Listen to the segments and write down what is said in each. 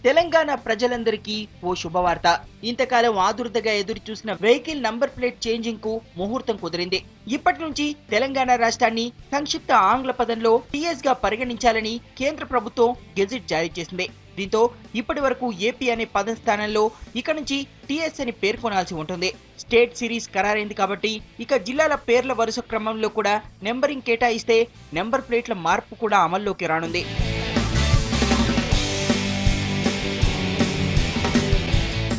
తెలంగాణ ప్రజలందరికీ ఓ శుభవార్త. ఇంతకాలం ఆదుర్దగా ఎదురు చూసిన వెహికల్ నంబర్ ప్లేట్ చేంజింగ్ కు ముహూర్తం కుదిరింది. ఇప్పటి నుంచి తెలంగాణ రాష్ట్రాన్ని సంక్షిప్త ఆంగ్ల పదంలో టీఎస్ గా పరిగణించాలని కేంద్ర ప్రభుత్వం గెజిట్ జారీ చేసింది. దీంతో ఇప్పటి వరకు ఏపీ అనే పదం స్థానంలో ఇక నుంచి టీఎస్ అని పేర్కొనాల్సి ఉంటుంది. స్టేట్ సిరీస్ ఖరారైంది కాబట్టి ఇక జిల్లాల పేర్ల వరుస క్రమంలో కూడా నెంబరింగ్ కేటాయిస్తే నెంబర్ ప్లేట్ల మార్పు కూడా అమల్లోకి రానుంది.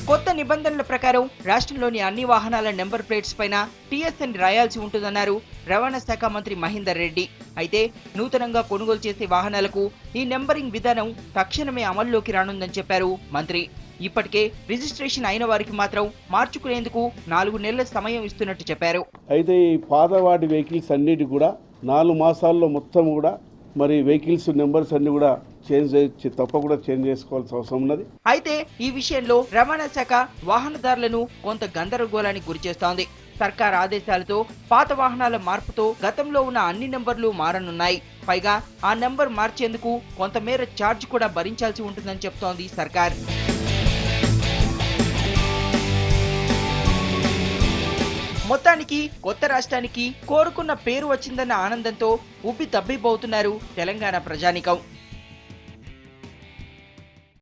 కొత్త నిబంధనల ప్రకారం రాష్ట్రంలోని అన్ని వాహనాల నెంబర్ ప్లేట్స్ పైన టీఎస్ అని రాయాల్సి ఉంటుందన్నారు రవాణా శాఖ మంత్రి మహేందర్ రెడ్డి. అయితే నూతనంగా కొనుగోలు చేసే వాహనాలకు ఈ నెంబరింగ్ విధానం తక్షణమే అమల్లోకి రానుందని చెప్పారు మంత్రి. ఇప్పటికే రిజిస్ట్రేషన్ అయిన వారికి మాత్రం మార్చుకునేందుకు 4 నెలల సమయం ఇస్తున్నట్టు చెప్పారు. అయితే ఈ పాతవాటి వెహికల్స్ అన్నిటి కూడా 4 మాసాల్లో మొత్తం కూడా మరి వెహికల్స్ నెంబర్స్ అన్ని కూడా తప్పకుండా చేంజ్ చేసుకోవాల్సిన అవసరం ఉన్నది. అయితే ఈ విషయంలో రవాణా శాఖ వాహనదారులను కొంత గందరగోళానికి గురిచేస్తోంది. సర్కార్ ఆదేశాలతో పాత వాహనాల మార్పుతో గతంలో ఉన్న అన్ని నెంబర్లు మారనున్నాయి. పైగా ఆ నెంబర్ మార్చేందుకు కొంతమేర ఛార్జ్ కూడా భరించాల్సి ఉంటుందని చెప్తోంది సర్కార్. మొత్తానికి కొత్త రాష్ట్రానికి కోరుకున్న పేరు వచ్చిందన్న ఆనందంతో ఉబ్బి తబ్బిబ్బవుతున్నారు తెలంగాణ ప్రజానికం.